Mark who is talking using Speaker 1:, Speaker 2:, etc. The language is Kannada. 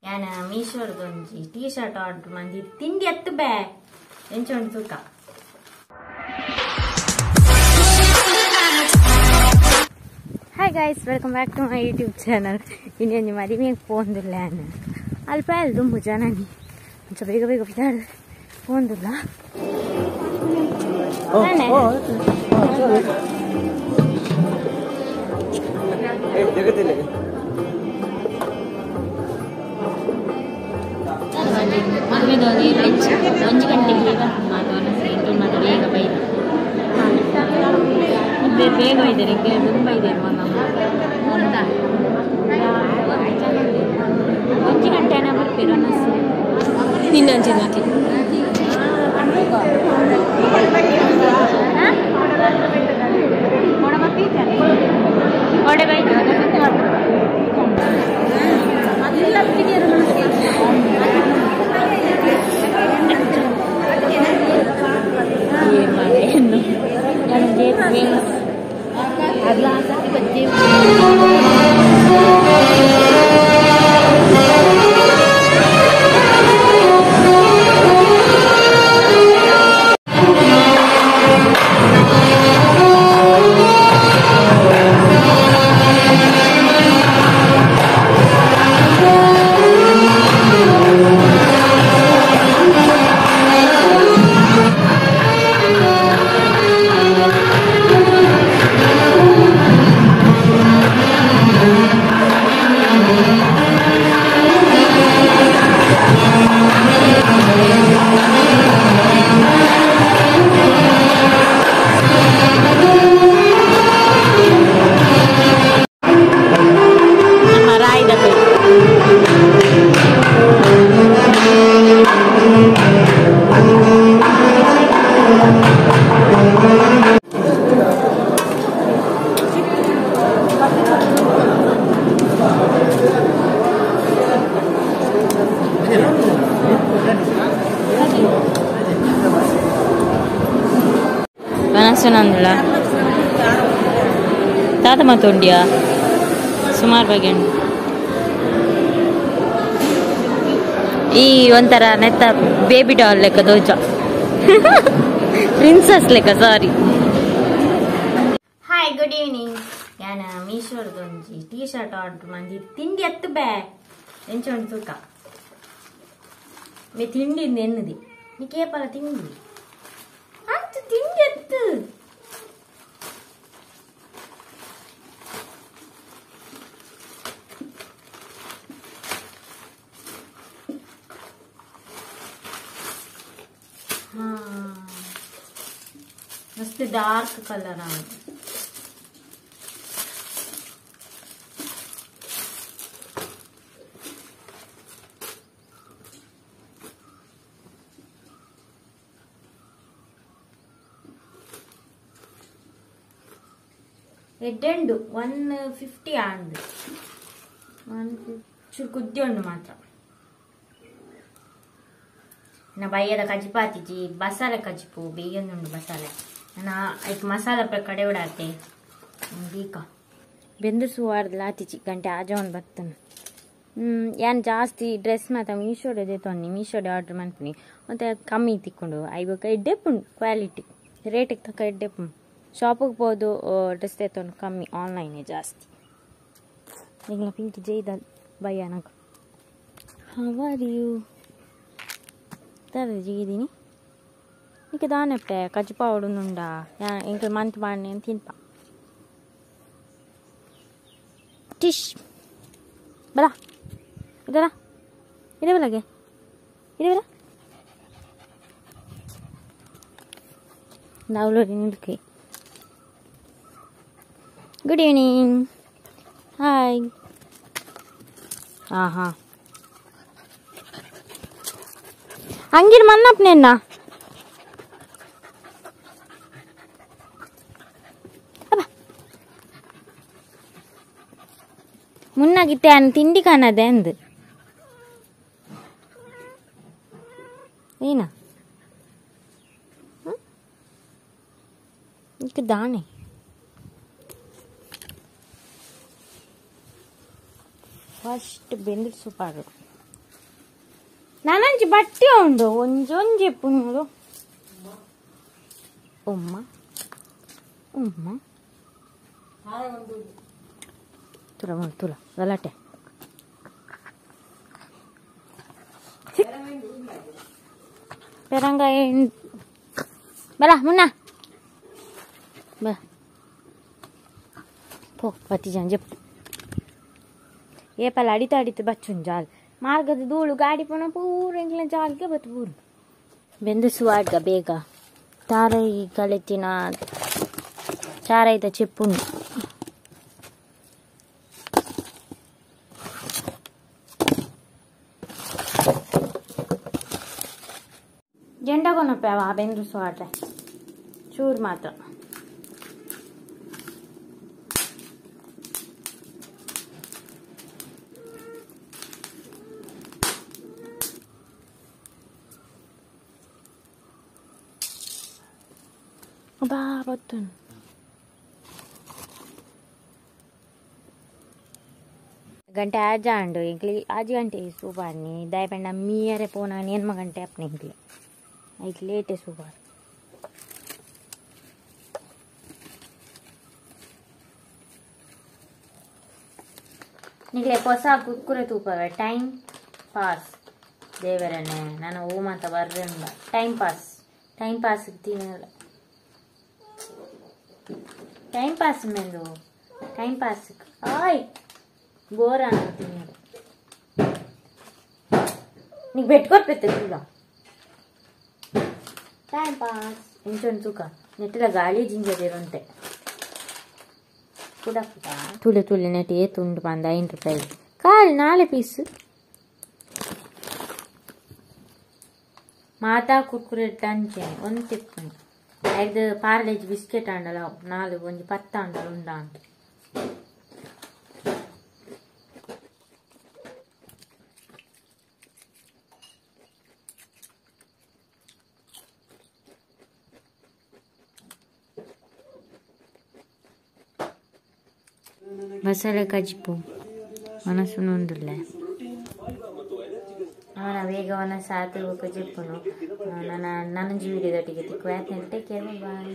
Speaker 1: ನಾನು ಮೀಶೋದೊಂದು T-shirt ಆರ್ಡರ್ ಮಾಡಿ ತಿಂಡಿ ಎತ್ತು ಬೇ ಎಂಚೊಂದು ತೂಕ. Hi guys, welcome back to my YouTube channel. ಇನ್ನೊಂದು Madime ಫೋನ್ದಿಲ್ಲ ನಾನು ಅಲ್ಪ ತುಂಬ ಜನ ಒಂಚೂರು ಬೇಗ ಬೇಗ ಬಿದ್ದಾಳೆ ಫೋನ್ದಿಲ್ಲ ಮದುವೆದೋಗಿ ಲಂಚ್ 1 ಗಂಟೆಗೆ ಮಾತಾಡೋಣ ಫ್ರೆಂಡ್ ಮತ್ತೆ ಬೇಗ ಬೈದು ಬೇಗ ಇದ್ದಾರೆ ತುಂಬ ಇದೆ ನಮ್ಮ 1 ಗಂಟೆನ ಬರ್ತೀರೋ ನಿನ್ನ ಅಂಚಿನಾತಿ ಒಡೆ ಬೈದು ನಂದಿಲ್ಲ ತಾತ ಮಾತೊಂಡಿಯಾ ಸುಮಾರು ಬಗ್ಗೆ ಈ ಒಂಥರ ನೆತ್ತ ಬೇಬಿ ಡಾಲ್ ಲೆಕ್ಕ ದೋಜ ಪ್ರಿನ್ಸಸ್ ಲೆಕ್ಕ ಸಾರಿ. Hi good evening. ನಾನು ಮೀಶೋದೊಂದು T-shirt ಆರ್ಡರ್ ಮಾಡಿ ತಿಂಡಿ ಎತ್ತು ಬೇ ಎಂಚೊಂದು ತೂಕ ಮೇ ತಿಂಡಿಂದ ಎನ್ನದಿ ನೀ ಕೇಪಲ ತಿಂಡಿ ಅಂತ ತಿಂಡಿ ಎತ್ತು मस्त डार्क कलर आहे ಎಡ್ಡೆಂಡು 150 ಆಂಡ್ 150 ಚೂರು ಕುದ್ದಿಯೊಂಡು ಮಾತ್ರ ನಾ ಬಯ್ಯದ ಕಜಿಪಾತಿಜಿ ಬಸಾಲೆ ಕಜಿಪು ಬೇಯೊಂದುಂಡು ಬಸಾಲೆ ನಾ ಐಕ್ ಮಸಾಲ ಕಡೆ ಉಡಾತೆ ಬೀಕ ಬೆಂದು ಸುವಾರ್ದು ಲಾತಿಚಿ ಗಂಟೆ ಆಜವನ್ ಬರ್ತನು ಯಾನ್ ಜಾಸ್ತಿ ಡ್ರೆಸ್ ಮಾತ ಮೀಶೋಡೆ ತೊನ್ನಿ ಮೀಶೋಡೆ ಆರ್ಡರ್ ಮಾಡ್ತೀನಿ ಮತ್ತೆ ಕಮ್ಮಿ ತಿಕ್ಕೊಂಡು ಐವಾಗ ಎಡ್ಡೆಪ್ಪುಂಡು ಕ್ವಾಲಿಟಿ ರೇಟಿಗೆ ತಕ್ಕ ಎಡ್ಡೆಪ್ಪು ಶಾಪಿಗೆ ಹೋದು ಡ್ರೆಸ್ ತೆತ್ತೊಂಡು ಕಮ್ಮಿ ಆನ್ಲೈನೇ ಜಾಸ್ತಿ ಈಗ ಪಿಂಕಿ ಜೈದ ಬಯ್ಯ ನಂಗೆ ಹವಾರಿಯು జీదిని ఇంక దానెప్టే కజ్జిపావుడు నుండా ఇంక మంత్ బాడిని అని తినపా టిష్ బలా ఇదరా ఇదే బలాగే ఇదే బలా నవ్వులో నిండుకి గుడ్ ఈవినింగ్ హాయ్ ఆహా ಹಂಗಿರ್ ಮನ್ನಪ್ಪನೆನ್ನ ಮುನ್ನಾಗಿತ್ತೆ ಅನ್ ತಿಂಡಿ ಕಾಣದೆ ಅಂದು ಏನ ಈಗ ದಾಣೆ ಫಸ್ಟ್ ಬೆಂದಿಟ್ಟು ಸೂಪಾಡು ನಾನಂಚಿ ಬಟ್ಟೆ ಉಂಡು ಒಂಜೊಂಜಿ ಎಪ್ಪು ನೋಡು ಉಮ್ಮ ಉಮ್ಮ ತುಲ ತುಲ ಗಲಾಟೆ పెరంగా బలా మున్నా బా పో పత్తి జాన్ చెప్పు ఏ పలు అడితే అడితే బచ్చుని జాలు మార్గದ ಧೂಳು ಗಾಡಿ ಪುನಃ ಪೂರ ಇಂಗ್ಲ ಜಾಲ್ಗೆ ಬತ್ತು ಪೂರ ಬೆಂದಿಸುವಾಡ್ಗ ಬೇಗ ತಾರೈ ಕಲೆತಿನ ಚಾರೈದ చెప్పుండు ಜೆಂಡ ಕೊನಪ್ಪಾವ ಬೆಂದಿಸುವಾಡ್ರೆ ಚೂರು ಮಾತ್ರ ಬಾ ಬತ್ತು ಗಂಟೆ ಆಜ ಅಂಡು ಇಂಕ್ಲಿ ಆಜ್ ಗಂಟೆ ಸೂಪಾರ್ನಿ ದಯಪಂಡ ಮೀಯರೆ ಪೋನ ನೇನ್ಮ ಗಂಟೆ ಅಪ್ನೆ ಇಂಕ್ಲಿ ಐಕ್ ಲೇಟೆ ಸೂಪಾರ್ ನಿಗ್ಲೆ ಹೊಸ ಕುರ್ಕುರೆ ತೂಪವೆ ಟೈಮ್ ಪಾಸ್ ದೇವರನ್ನೇ ನಾನು ಓಮ್ ಅಂತ ಬರ್ರಿಂದ ಟೈಮ್ ಪಾಸ್ ತಿನ್ನಲ್ಲ ಟೈಮ್ ಪಾಸ್ ಮೆಂದು ಟೈಮ್ ಪಾಸ್ ಆಯ್ ಬೋರ್ ಅನ್ನೋತೀನಿ నీకు పెట్టుకోరు టైం పాస్ ఇంచొని తూక నెట్టిల గాలి జింజేరుంటే ಕೂಡ ತುಳಿ ತುಳಿ ನೆಟ್ಟಿ ತುಂಡು ಬಂದ 5 ರೂಪಾಯಿ ಕಾಲು 4 ಪೀಸ್ ಮಾತಾ ಕುರ್ಕುರೆ ಟಂಚೆ ಒಂದು ತಿಪ್ಪಣಿ ಐದು ಪಾರ್ಲೇಜ್ ಬಿಸ್ಕೆಟ್ ಅಂಡಲ 4 ಒಂಜಿ 10 ಅಂಡಲ ಉಂಡ ಅಂತ ಮಸಾಲೆ ಕಜ್ಪು ಮನಸ್ಸು ನೊಂದುಲ್ಲೆ ಅವನ ವೇಗವನ್ನ ಸಾತು ಕಜ್ಪುನು ನನ್ನ ಜೀವಿಗೆ ದೊಟ್ಟಿಗೆ ತಿಕ್ಕು ಟೇಕ್ ಕೇರ್ ಬಾಯ್.